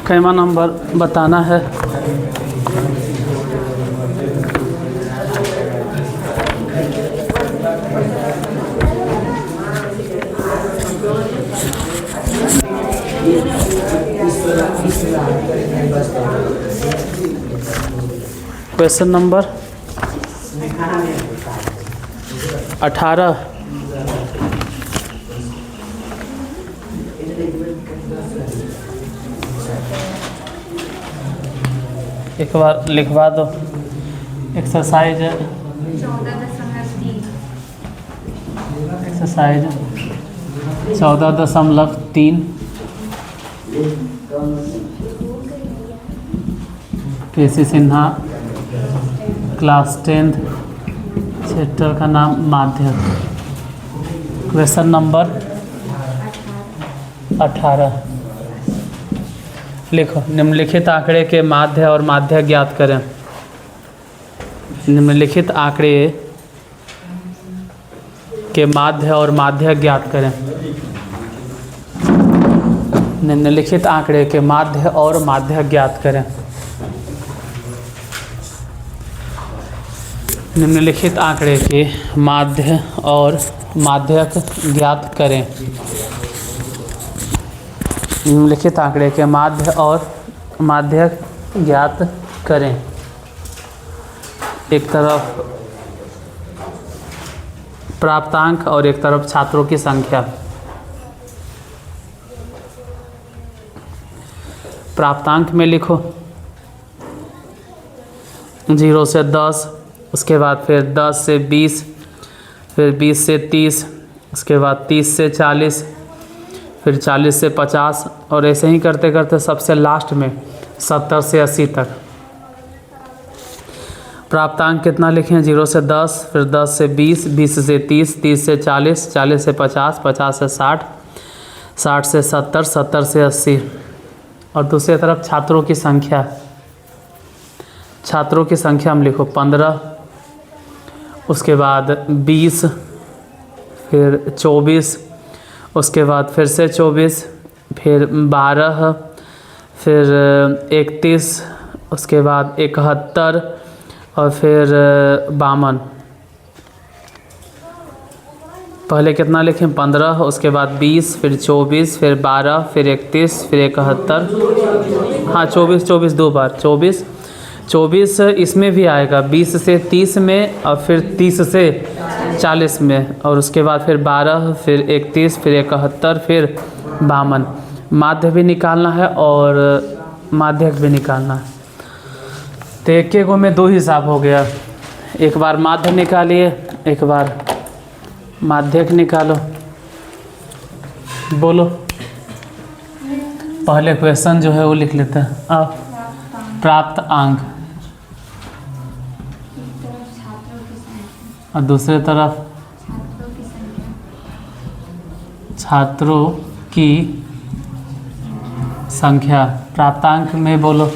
कैमा number बताना है। Question number 18। एक बार लिखवा दो। एक्सरसाइज 14.3 केसी सिन्हा, क्लास 10th, चैप्टर का नाम माध्यक। क्वेश्चन नंबर 18 लिखो। निम्नलिखित आंकड़े के माध्य और माध्यक ज्ञात करें। निम्नलिखित आंकड़े के माध्य और माध्यक ज्ञात करें। निम्नलिखित आंकड़े के माध्य और माध्यक ज्ञात करें। निम्नलिखित आंकड़े के माध्य और माध्यक ज्ञात करें। निम्नलिखित आंकड़े के माध्य और माध्यक ज्ञात करें। एक तरफ प्राप्तांक और एक तरफ छात्रों की संख्या। प्राप्तांक में लिखो 0 से 10, उसके बाद फिर 10 से 20, फिर 20 से 30, उसके बाद 30 से 40, फिर 40 से 50, और ऐसे ही करते करते सबसे लास्ट में 70 से 80 तक। प्राप्तांक कितना लिखें? 0 से 10, फिर 10 से 20, 20 से 30, 30 से 40, 40 से 50, 50 से 60, 60 से 70, 70 से 80। और दूसरी तरफ छात्रों की संख्या। छात्रों की संख्या हम लिखो 15, उसके बाद 20, फिर 24, उसके बाद फिर से 24, फिर 12, फिर 31, उसके बाद 71, और फिर 52। पहले कितना लिखें? 15, उसके बाद 20, फिर 24, फिर 12, फिर 31, फिर 71। हाँ 24 24 दो बार 24 24 इसमें भी आएगा, 20 से 30 में, और फिर 30 से 40 में, और उसके बाद फिर 12, फिर 31, फिर 71, फिर 52। माध्य भी निकालना है और माध्यक भी निकालना है। तो एक एक में दो हिसाब हो गया। एक बार माध्य निकालिए, एक बार माध्यक निकालो। बोलो। पहले क्वेश्चन जो है वो लिख लेते हैं। अब प्राप्त अंक, और दूसरे तरफ छात्रों की संख्या। प्राप्तांक में बोलो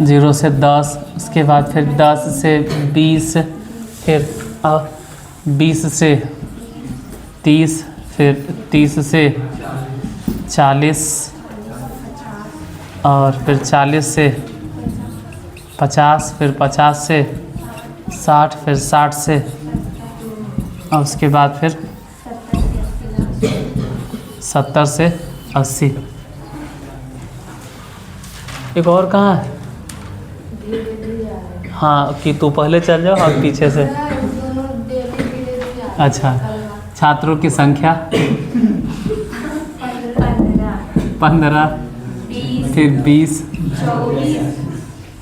0 से 10, उसके बाद फिर 10 से 20, फिर 20 से 30, फिर 30 से 40, और फिर 40 से 50, फिर 50 से 60, फिर 60 से, और उसके बाद फिर 70 से 80। एक और कहाँ है? हाँ कि तू पहले चल जाओ और पीछे से। अच्छा, छात्रों की संख्या 15, फिर 20,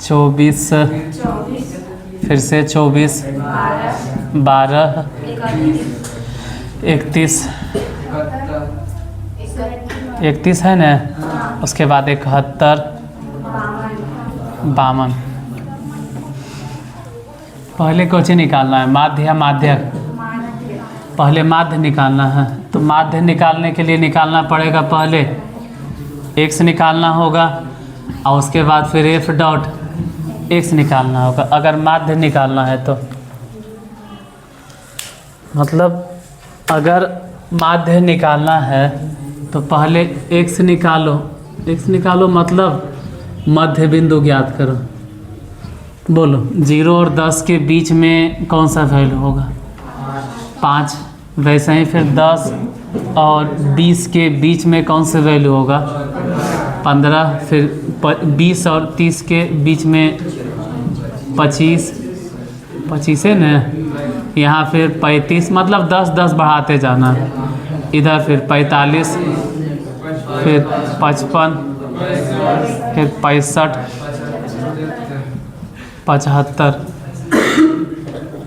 24, फिर से 24, 12, 31, 31 है ना, उसके बाद 71, 52। पहले कौन निकालना है? माध्य या माध्यक? पहले माध्य निकालना है। तो माध्य निकालने के लिए निकालना पड़ेगा, पहले x निकालना होगा, और उसके बाद फिर f डॉट x निकालना होगा, अगर माध्य निकालना है तो। मतलब अगर माध्य निकालना है तो पहले x निकालो, x निकालो मतलब मध्य बिंदु ज्ञात करो। बोलो 0 और 10 के बीच में कौन सा वैल्यू होगा? 5। वैसे ही फिर 10 और 20 के बीच में कौन सा वैल्यू होगा? 15। फिर 20 और 30 के बीच में 25 है ना। यहाँ फिर 35, मतलब 10 बढ़ाते जाना। इधर फिर 45, फिर 55, फिर 65, 75।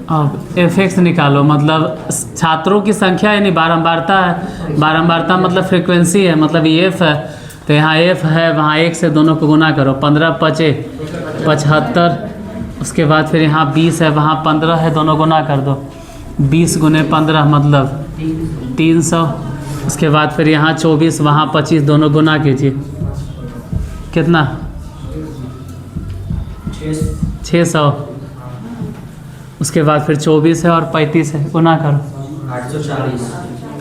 अब fx निकालो, मतलब छात्रों की संख्या यानी बारंबारता है। बारंबारता मतलब फ्रीक्वेंसी है, मतलब ये f है। तो यहाँ f है, वहाँ 1 से दोनों को गुना करो। 15 5 75। उसके बाद फिर यहाँ 20 है, वहाँ 15 है, दोनों गुना कर दो। 20 गुने 15 मतलब 300। उसके बाद फिर यहाँ 24, वहाँ 25, दोनों गुना कीजिए। कितना? 600। उसके बाद फिर 24 है और 35 है, गुना करो।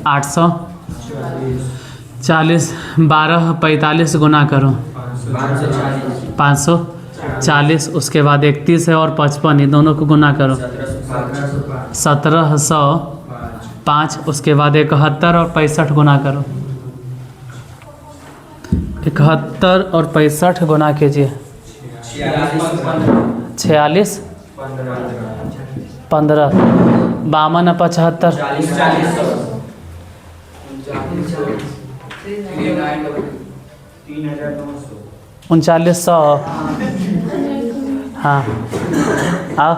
840। 12 45 गुना करो। 540। उसके बाद 31 है और 55, ये दोनों को गुना करो। 1705। उसके बाद 71 और 65 गुना करो। 71 और 65 गुना कीजिए। 46 15 52 और 75 3900। हाँ आओ,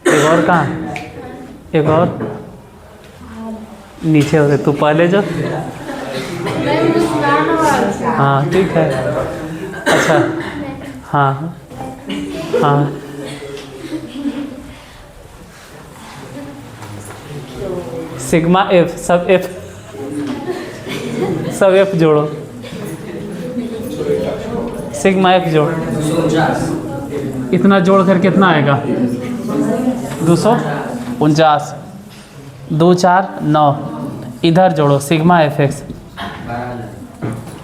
एक और कहाँ? एक और नीचे हो गए, तू पहले जो। हाँ ठीक है। अच्छा हाँ हाँ सिग्मा एफ, सब एफ जोड़ो। सिग्मा एफ जोड़, इतना जोड़ कर कितना आएगा? 249। 2 4 9। इधर जोड़ो सिग्मा एफ एक्स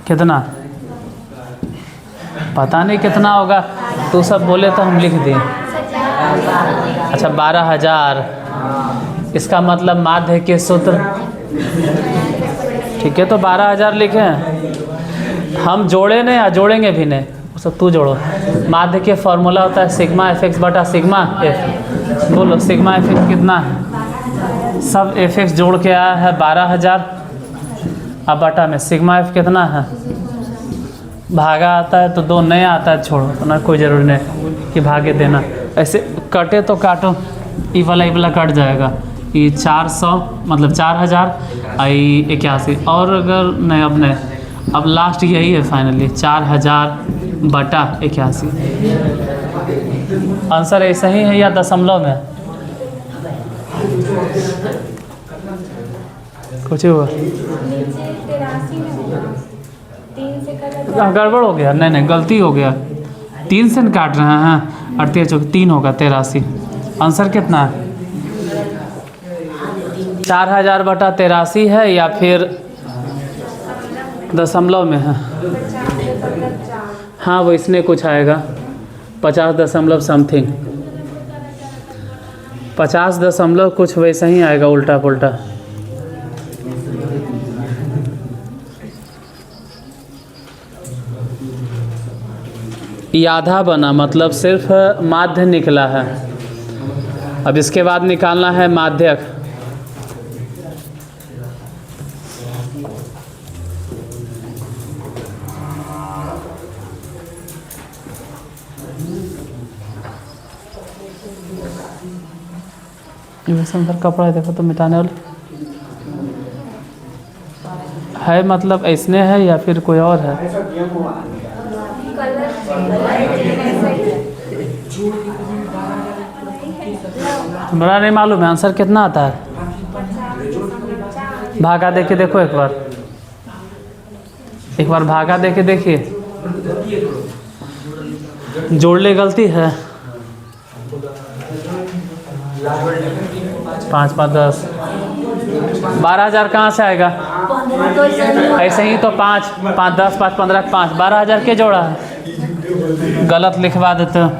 कितना? पता नहीं कितना होगा, तू सब बोले तो हम लिख दिए। अच्छा 12,000। इसका मतलब माध्य के सूत्र, ठीक है। तो 12,000 लिखे हैं हम, जोड़े नहीं या जोड़ेंगे भी नहीं, वो सब तू जोड़ो। माध्य के फॉर्मूला होता है सिग्मा एफ एक्स बटा सिग्मा एफ। बोलो सिग्मा एफ एक्स कितना है? सब एफ एक्स जोड़ के आया है 12,000। अब बटा में सिग्मा एफ कितना है? भागा आता है तो 2, नहीं आता है छोड़ो, तो ना कोई ज़रूरी नहीं कि भागे देना। ऐसे कटे तो काटो, ई वाला कट जाएगा। ये 400 मतलब 4000 आई 81। और अगर नहीं, अब नहीं, अब लास्ट यही है फाइनली 4000 बटा 81। आंसर ऐसा ही है या दशमलव में? कुछ हुआ गड़बड़ हो गया? नहीं गलती हो गया। 3 से काट रहे हैं। 38 3 होगा 83। आंसर कितना है? 4000 बटा 83 है या फिर दशमलव में है? हाँ वो इसमें कुछ आएगा 50 दशमलव समथिंग, 50 दशमलव कुछ वैसा ही आएगा, उल्टा पुल्टा। ये आधा बना, मतलब सिर्फ माध्य निकला है। अब इसके बाद निकालना है माध्यक। वैसे अंदर कपड़ा है, देखो तो मिटाने वाला है, मतलब ऐसने है या फिर कोई और है? बड़ा नहीं मालूम है। आंसर कितना आता है? भागा दे के देखो, एक बार भागा दे के देखिए। जोड़ ले, गलती है। 5 5 10 12,000 कहाँ से आएगा? ऐसे ही तो 5 5 10 5 15 5 12,000 के जोड़ा है, गलत लिखवा देते हो।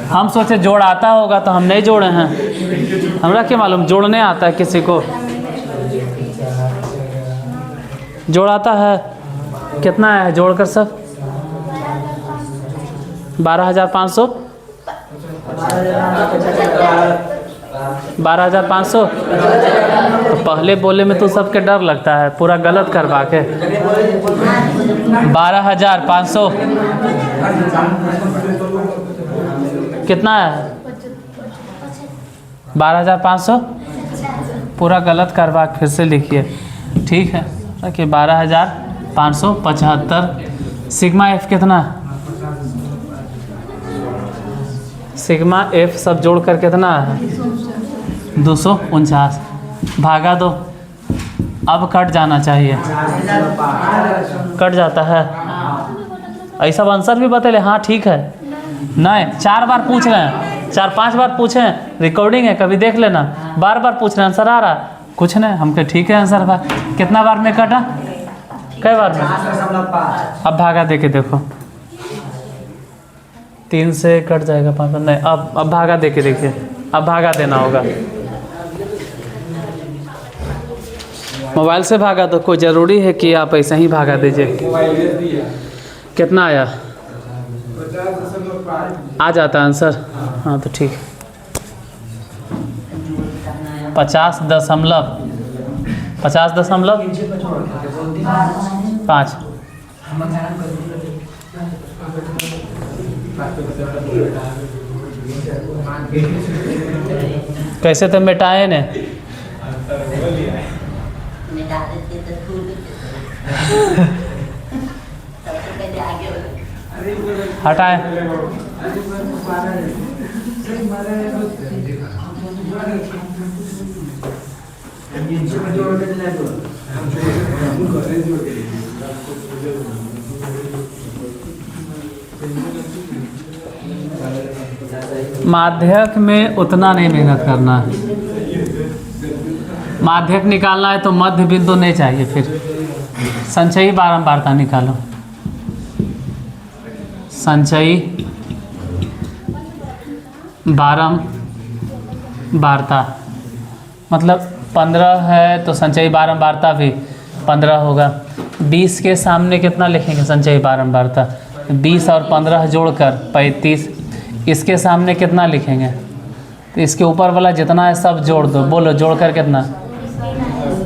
हम सोचे जोड़ आता होगा तो हम नहीं जोड़े हैं, हमरा क्या मालूम जोड़ने आता है किसी को। जोड़ आता है, कितना है जोड़कर सब? 12,500 12,500। तो पहले बोले में तो सबके डर लगता है, पूरा गलत करवा के 12,500 कितना है? 12,500 पूरा गलत करवा के फिर से लिखिए, ठीक है। कि 12,575 सिग्मा एफ कितना? सिग्मा एफ सब जोड़ कर कितना है? 249 भागा दो। अब कट जाना चाहिए, कट जाता है। ऐसा आंसर भी बतेले, हाँ ठीक है। नहीं 4 बार पूछ रहे हैं, 4-5 बार पूछे, रिकॉर्डिंग है, कभी देख लेना। बार बार पूछ रहे हैं, आंसर आ रहा कुछ नहीं। हमके ठीक है आंसर बा। कितना बार में कटा? कई बार में? अब भागा दे के देखो, 3 से कट जाएगा 5 बार नहीं। अब भागा दे के देखिए, अब भागा देना होगा। मोबाइल से भागा तो कोई ज़रूरी है कि आप ऐसे ही भागा दीजिए। कितना आया? आ जाता आंसर, हाँ तो ठीक। 50.5 कैसे तो मिटाए ने? हटाए। माध्यक में उतना नहीं मेहनत करना है। माध्यक निकालना है तो मध्य बिंदु नहीं चाहिए, फिर संचयी बारंबारता निकालो। संचयी बारंबारता मतलब 15 है तो संचयी बारंबारता भी 15 होगा। 20 के सामने कितना लिखेंगे संचयी बारंबारता? 20 और 15 जोड़कर 35। इसके सामने कितना लिखेंगे? तो इसके ऊपर वाला जितना है सब जोड़ दो। बोलो जोड़कर कितना?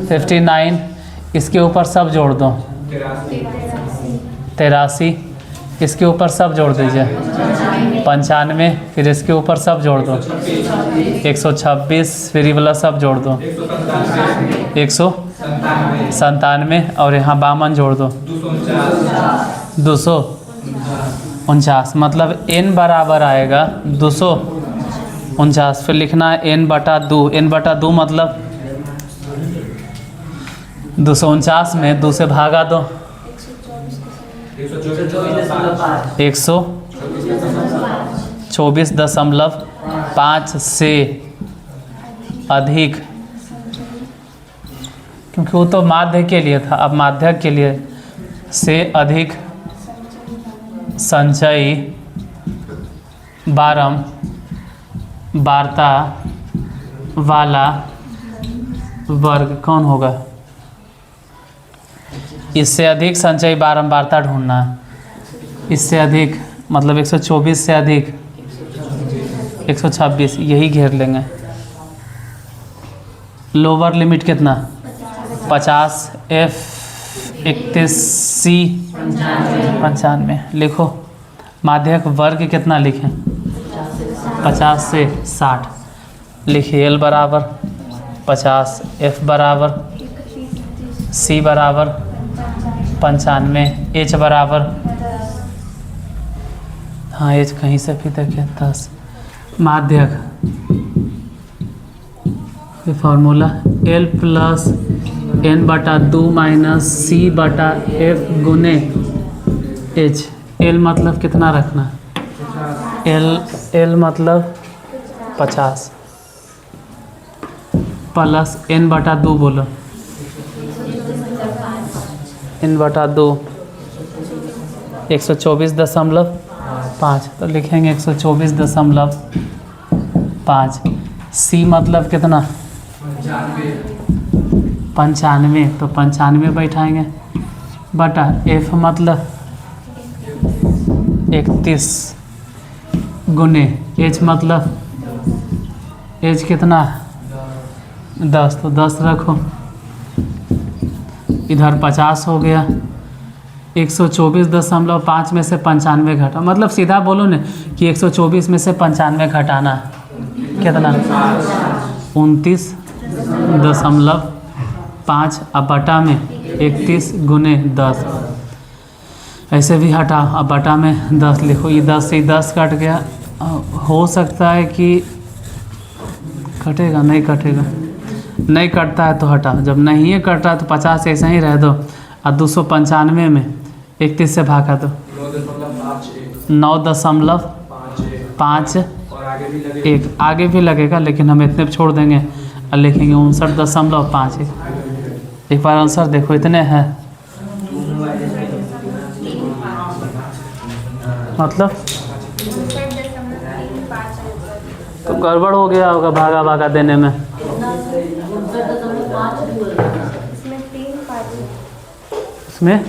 59। इसके ऊपर सब जोड़ दो 83। इसके ऊपर सब जोड़ दीजिए 95। फिर इसके ऊपर सब जोड़ दो 126। फिर ये वाला सब जोड़ दो 197। और यहाँ 52 जोड़ दो 249। मतलब n बराबर आएगा 249। फिर लिखना है n/2। n/2 मतलब 249 में 2 से भागा दो 124.5 से अधिक, क्योंकि वो तो माध्य के लिए था, अब माध्यक के लिए से अधिक संचयी बारंबारता वाला वर्ग कौन होगा? इससे अधिक संचयी बारंबारता ढूंढना है। इससे अधिक मतलब 124 से अधिक 126, यही घेर लेंगे। लोअर लिमिट कितना? 50। F 31 C 95। लिखो माध्यक वर्ग कितना लिखें? 50 से 60। लिखिए L बराबर 50, F बराबर C बराबर 95, H बराबर, हाँ H कहीं से भी देखें 10। माध्यक फार्मूला L + n/2 - C/F गुने H। L मतलब कितना रखना? L मतलब 50। प्लस n/2 बोलो, n/2 124.5, तो लिखेंगे 124.5। सी मतलब कितना 95, तो 95 बैठाएंगे बटा एफ मतलब 31 गुने एच मतलब एच कितना 10, तो 10 रखो, इधर 50 हो गया। 124.5 में से 95 घटा, मतलब सीधा बोलो न कि 124 में से 95 घटाना कितना 29.5, अब बटा में 31 गुने 10, ऐसे भी हटा, अब बटा में 10 लिखो, ये 10 से 10 कट गया। हो सकता है कि कटेगा, नहीं कटेगा, नहीं कटता है तो हटा, जब नहीं है कट रहा तो 50 ऐसा ही रह दो, और 295 में 31 से भागा दो 9.51, आगे भी लगेगा लेकिन हम इतने पे छोड़ देंगे और लिखेंगे 59.51। एक बार आंसर देखो, इतने हैं मतलब, तो गड़बड़ हो गया होगा भागा भागा देने में। इसमें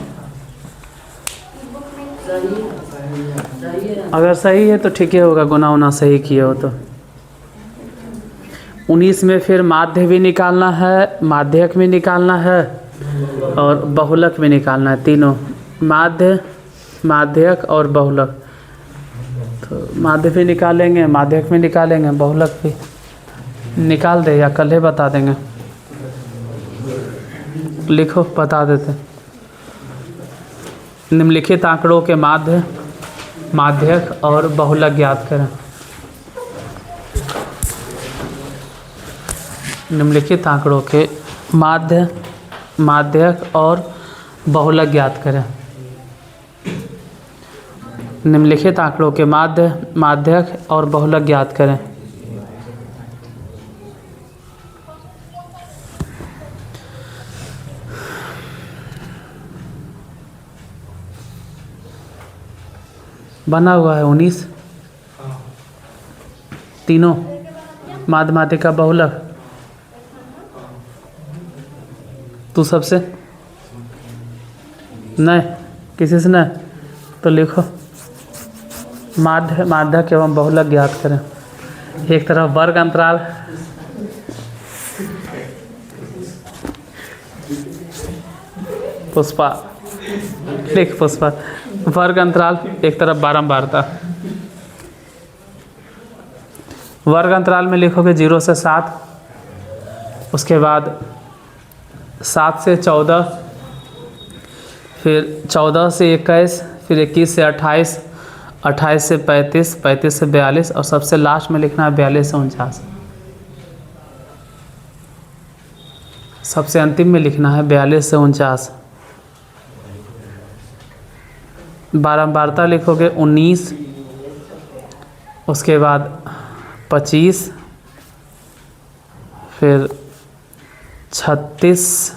अगर सही है तो ठीक है होगा, गुना उना सही किए हो तो। 19 में फिर माध्य भी निकालना है, माध्यक भी निकालना है और बहुलक भी निकालना है, तीनों, माध्य, माध्यक और बहुलक। तो माध्य भी निकालेंगे, माध्यक भी निकालेंगे, बहुलक भी निकाल दे या कल ही बता देंगे, लिखो बता देते। निम्नलिखित आंकड़ों के माध्य, माध्यक और बहुलक ज्ञात करें। निम्नलिखित आंकड़ों के माध्य, माध्यक और बहुलक ज्ञात करें। निम्नलिखित आंकड़ों के माध्य, माध्यक और बहुलक ज्ञात करें। बना हुआ है 19, तीनों, माध्य, माध्यक, बहुलक। तू सबसे नहीं, किसी से नहीं, तो लिखो माध्य, माध्यक एवं बहुलक ज्ञात करें। एक तरफ वर्ग अंतराल, पुष्पा लिख, पुष्पा वर्ग अंतराल, एक तरफ बारंबारता। वर्ग अंतराल में लिखोगे 0 से 7, उसके बाद 7 से 14, फिर 14 से 21, फिर 21 से 28, 28 से 35, 35 से 42 और सबसे लास्ट में लिखना है 42 से 49। सबसे अंतिम में लिखना है 42 से 49। बारंबारता लिखोगे 19, उसके बाद 25, फिर 36,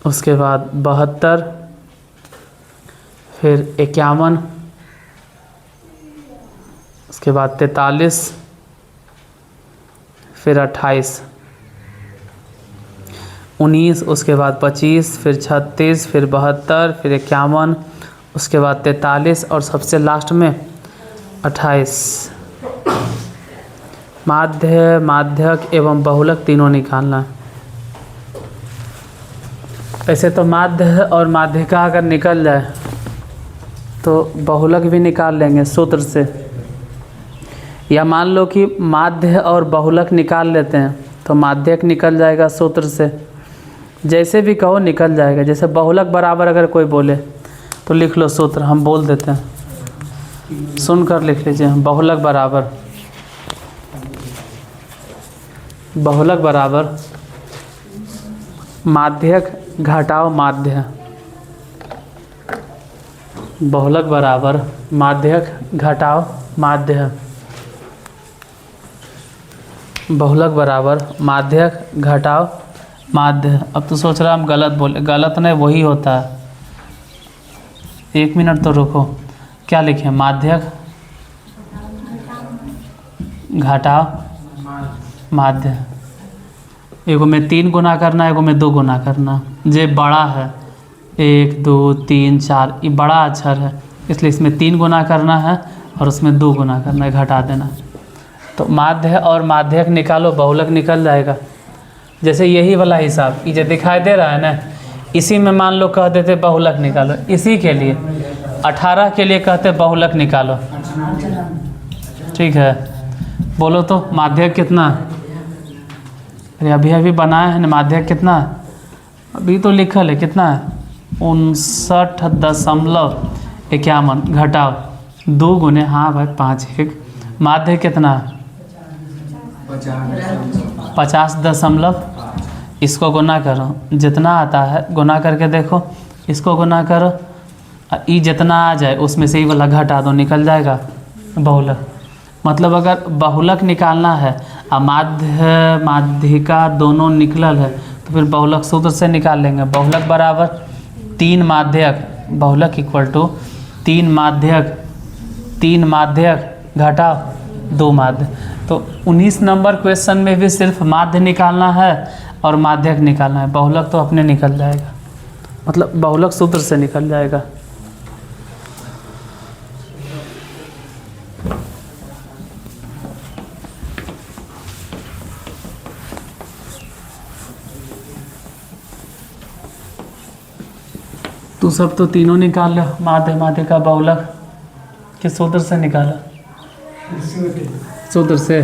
उसके बाद 72, फिर 51, उसके बाद 43, फिर 28, 19, उसके बाद 25, फिर 36, फिर 72, फिर 51, उसके बाद 43 और सबसे लास्ट में 28। माध्य, माध्यक एवं बहुलक तीनों निकालना है। ऐसे तो माध्य और माध्यिका अगर निकल जाए तो बहुलक भी निकाल लेंगे सूत्र से, या मान लो कि माध्य और बहुलक निकाल लेते हैं तो माध्यक निकल जाएगा सूत्र से, जैसे भी कहो निकल जाएगा। जैसे बहुलक बराबर अगर कोई बोले तो लिख लो सूत्र, हम बोल देते हैं, सुनकर लिख लीजिए। बहुलक बराबर, बहुलक बराबर माध्यक घटाओ माध्य, बहुलक बराबर माध्यक घटाओ माध्य। बहुलक बराबर माध्यक घटाओ माध्य। अब तो सोच रहा हम गलत बोले, गलत नहीं वही होता है। 1 मिनट तो रुको, क्या लिखें? माध्यक घटाओ माध्य। एगो में 3 गुना करना, एगो में 2 गुना करना। जे बड़ा है 1 2 3 4, ये बड़ा अक्षर है इसलिए इसमें 3 गुना करना है और उसमें 2 गुना करना है, घटा देना। तो माध्य और माध्यक निकालो, बहुलक निकल जाएगा। जैसे यही वाला हिसाब ये जो दिखाई दे रहा है ना, इसी में मान लो कह देते बहुलक निकालो, इसी के लिए 18 के लिए कहते बहुलक निकालो। ठीक है, बोलो तो माध्यक कितना? अरे अभी बनाया है ना, माध्यक कितना? अभी तो लिखल है कितना है? 59.51 घटाओ 2 गुने, हाँ भाई 5 1। माध्य कितना? 50., इसको गुना करो, जितना आता है गुना करके देखो, इसको गुना करो, ये जितना आ जाए उसमें से ही वाला घटा दो, निकल जाएगा बहुलक। मतलब अगर बहुलक निकालना है और माध्य माध्यिका दोनों निकलल है तो फिर बहुलक सूत्र से निकाल लेंगे। बहुलक बराबर 3 माध्यक, बहुलक इक्वल टू 3 माध्यक घटाओ 2 माध्य। तो 19 नंबर क्वेश्चन में भी सिर्फ माध्य निकालना है और माध्यक निकालना है, बहुलक तो अपने निकल जाएगा, मतलब बहुलक सूत्र से निकल जाएगा। तू सब तो तीनों निकाल लो, माध्य माध्यिका बहुलक किस सूत्र से निकाला? सूत्र से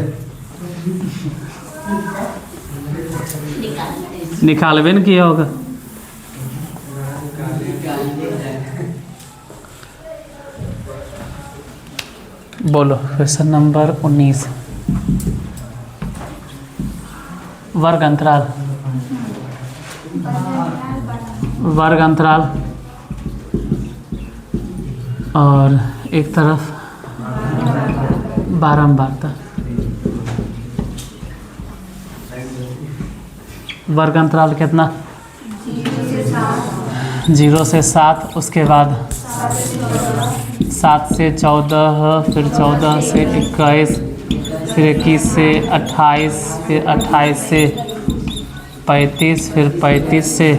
निकालबे न किया होगा। बोलो क्वेश्चन नंबर 19। वर्ग अंतराल और एक तरफ बारंबारता। वर्ग अंतराल कितना? 0 से 7, उसके बाद 7 से 14, फिर 14 से 21, फिर 21 से 28, फिर 28 से 35, फिर 35 से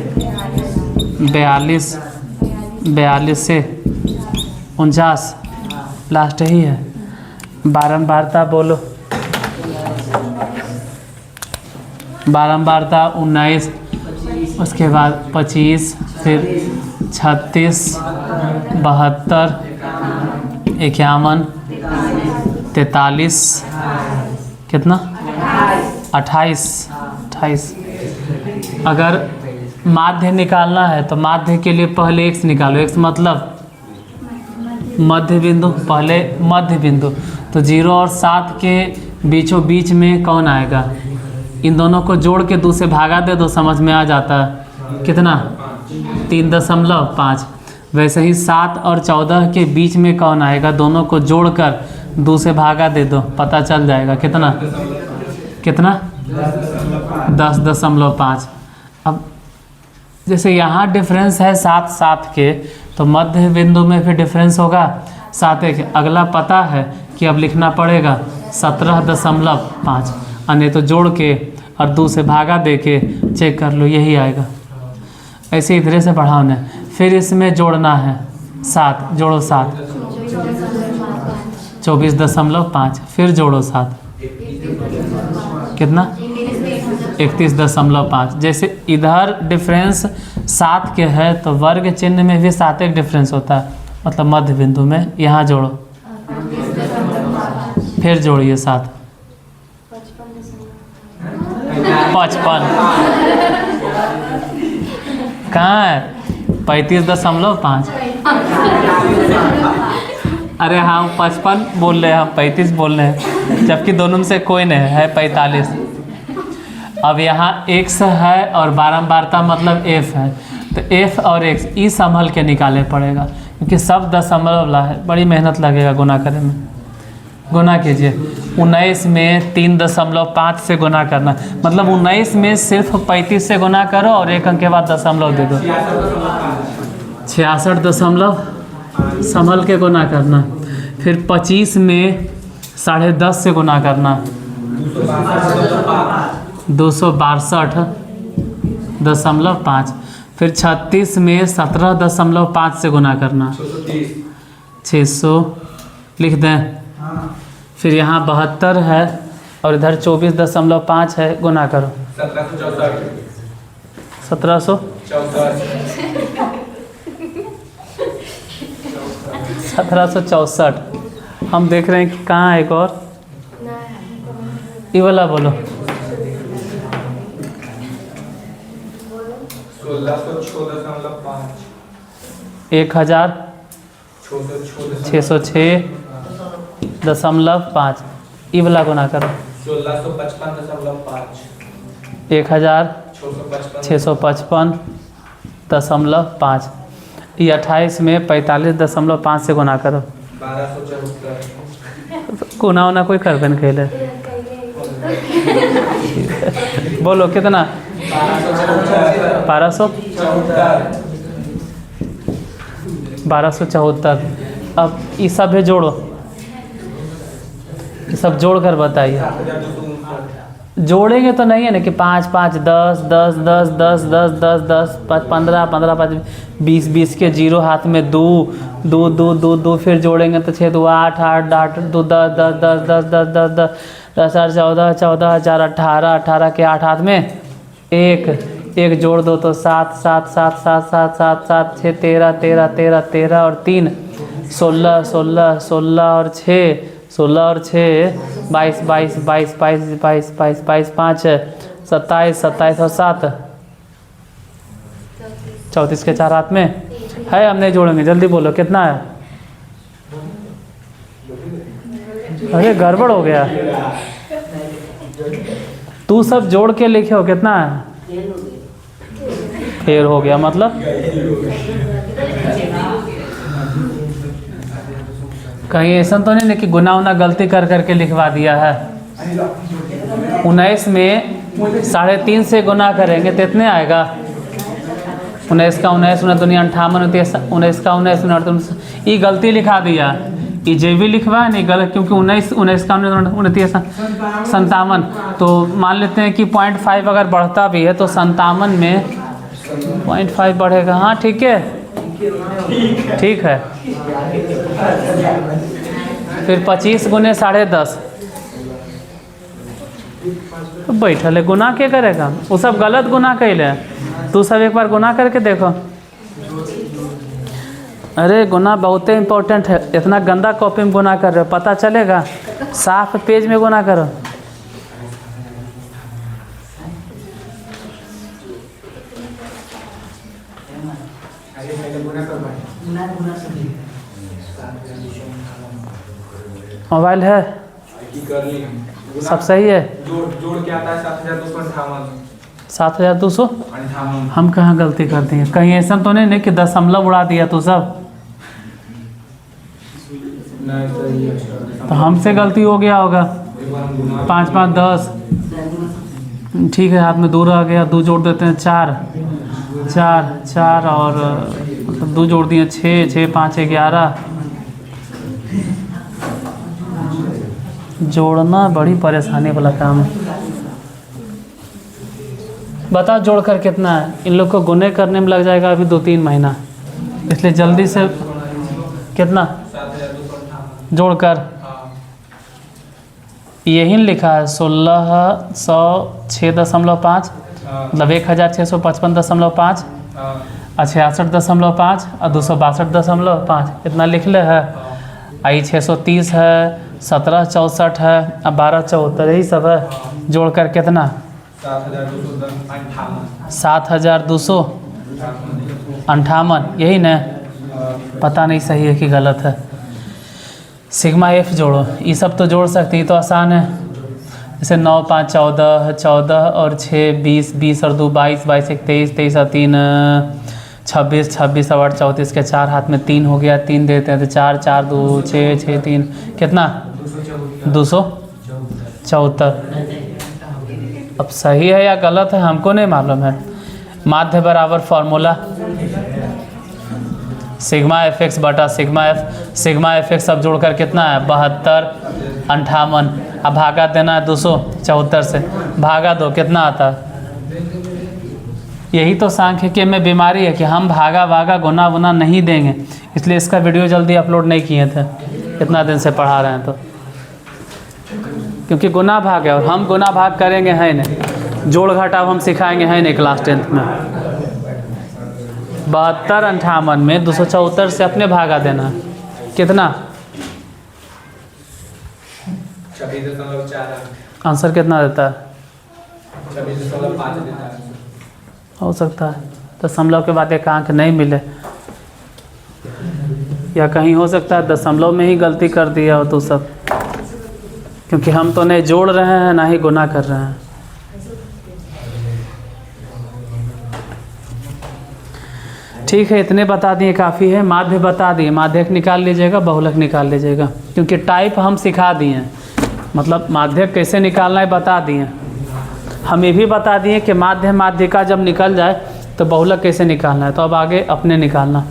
42, 42 से 49, लास्ट ही है। बारंबारता बोलो। बारंबारता 19, उसके बाद 25, फिर 36, 72, 51, 43, कितना? 28। अगर माध्य निकालना है तो माध्य के लिए पहले x निकालो। x मतलब मध्य बिंदु, पहले मध्य बिंदु। तो 0 और 7 के बीचों बीच में कौन आएगा? इन दोनों को जोड़ के 2 से भागा दे दो, समझ में आ जाता है। कितना? 3.5। वैसे ही 7 और 14 के बीच में कौन आएगा? दोनों को जोड़कर 2 से भागा दे दो, पता चल जाएगा। कितना 10.5। अब जैसे यहाँ डिफरेंस है 7 के, तो मध्य बिंदु में भी डिफरेंस होगा 7 के। अगला पता है कि अब लिखना पड़ेगा 17.5, अन्य तो जोड़ के और 2 से भागा दे के चेक कर लो, यही आएगा। ऐसे इधर से बढ़ाना है, फिर इसमें जोड़ना है 7, जोड़ो 7, 24.5, फिर जोड़ो 7, कितना? 31.5। जैसे इधर डिफरेंस 7 के है तो वर्ग चिन्ह में भी 7 एक डिफरेंस होता है, मतलब मध्य बिंदु में। यहाँ जोड़ो, फिर जोड़िए 7, 55 कहाँ है? 35.5। अरे हाँ 55 बोल रहे हैं, हम 35 बोल रहे हैं, जबकि दोनों में से कोई नहीं है 45। अब यहाँ x है और बारंबारता मतलब f है, तो f और x ई संभल के निकाले पड़ेगा, क्योंकि सब दशमलव वाला है, बड़ी मेहनत लगेगा गुना करने में। गुना कीजिए। 19 में 3.5 से गुना करना, मतलब 19 में सिर्फ 35 से गुना करो और एक अंक के बाद दशमलव दे दो। 66 दशमलव संभल के गुना करना। फिर 25 में 10.5 से गुना करना, 262.5। फिर 36 में 17.5 से गुना करना, 600 लिख दें। फिर यहाँ 72 है और इधर 24.5 है, गुना करो। 1764। हम देख रहे हैं कि कहाँ है एक और, ये वाला बोलो। 1606.5 ई वाला गुना करो। 1655.5 ये 28 में 45.5 से गुना करो। 1274 गुना उना कोई कर बन खेले बोलो कितना? 1274। अब ये सब है जोड़ो, ये सब जोड़ कर बताइए। जोड़ेंगे तो नहीं है ना कि 5 5 10 10 10 10 10 10 10 15 15 5 20 20 के जीरो हाथ में 2 2 2 2 2 फिर जोड़ेंगे तो 6 2 8 8 8 2 10 10 10 10 10 10 10 10 8 14 14 4 18 18 के 8 हाथ में 1 1 जोड़ दो तो 7 7 7 7 7 7 7 6 13 13 13 13 और 3 16 16 16 और 6 16 और 6 22 22 22 22 22 22 22 5 27 27 और 7 34 के 4 हाथ में है। हम नहीं जोड़ेंगे, जल्दी बोलो कितना है? अरे गड़बड़ हो गया, तू सब जोड़ के लिखे हो कितना है? फेर हो गया मतलब कहीं ऐसा तो नहीं कि गुना उना गलती कर करके लिखवा दिया है। 19 में 3.5 से गुना करेंगे तो इतने आएगा। 19 का 19 19 दुनिया 58 19 का 19 19 ये गलती लिखा दिया, ये जे भी लिखवा नहीं गलत, क्योंकि 19 19 का 29 57। तो मान लेते हैं कि 0.5 अगर बढ़ता भी है तो 57 में 0.5 बढ़ेगा। हाँ ठीक है, ठीक है। फिर 25 गुने 10.5 बैठल है, गुना के करेगा? वो सब गलत गुना कैले, तू सब एक बार गुना करके देखो। अरे गुना बहुत इम्पोर्टेंट है, इतना गंदा कॉपी में गुना कर रहे हो, पता चलेगा? साफ पेज में गुना करो। मोबाइल है सब सही है? जोड़ के आता है 7258। 7200? हम कहाँ गलती करते हैं? कहीं ऐसा तो नहीं कि दशमलव उड़ा दिया तो सब? तो हमसे गलती हो गया होगा। 5 5 10 ठीक है, हाथ में 2 रह गया, 2 जोड़ देते हैं 4 4 4 और 2 जोड़ दिए 6 6 5 11। जोड़ना बड़ी परेशानी वाला काम है। बताओ जोड़कर कितना है? इन लोग को गुने करने में लग जाएगा अभी 2-3 महीना, इसलिए जल्दी से कितना जोड़कर यही लिखा है 1606.5 मतलब 1655.5 और 66.5 और 262.5 इतना लिख ले है। आई 630 है, 1764 है, अब 1274 यही सब है। जोड़कर कितना? 7258 यही ना? पता नहीं सही है कि गलत है। सिग्मा एफ जोड़ो, ये सब तो जोड़ सकते हैं, तो आसान है। जैसे 9 5 14 14 और 6 20 20 और 2 22 22 1 23 23 और 3 26 26 और 8 34 के 4 हाथ में 3 हो गया, 3 देते हैं तो 4 4 2 6 6 3 कितना 274। अब सही है या गलत है हमको नहीं मालूम है। माध्य बराबर फॉर्मूला सिग्मा एफ एक्स बटा sigma F. Sigma F x अब जोड़कर कितना है 72, 58। अब भागा देना है 274 से, भागा दो कितना आता है। यही तो सांख्यिकी में बीमारी है कि हम भागा भागा गुना गुना नहीं देंगे, इसलिए इसका वीडियो जल्दी अपलोड नहीं किए थे, इतना दिन से पढ़ा रहे हैं तो। क्योंकि गुना भाग है और हम गुना भाग करेंगे है नहीं, जोड़ घटाव हम सिखाएंगे है नहीं क्लास 10th में। 72, 58 में 274 से अपने भागा देना कितना 26.4 आंसर कितना देता है 26.5 देता है। हो सकता है दशमलव के बाद एक अंक नहीं मिले, या कहीं हो सकता है दशमलव में ही गलती कर दिया हो तो सब, क्योंकि हम तो नहीं जोड़ रहे हैं ना ही गुना कर रहे हैं। ठीक है, इतने बता दिए काफ़ी है। माध्य बता दिए, माध्यक निकाल लीजिएगा, बहुलक निकाल लीजिएगा, क्योंकि टाइप हम सिखा दिए हैं, मतलब माध्यक कैसे निकालना है बता दिए। हम ये भी बता दिए कि माध्य माध्यिका जब निकल जाए तो बहुलक कैसे निकालना है, तो अब आगे अपने निकालना।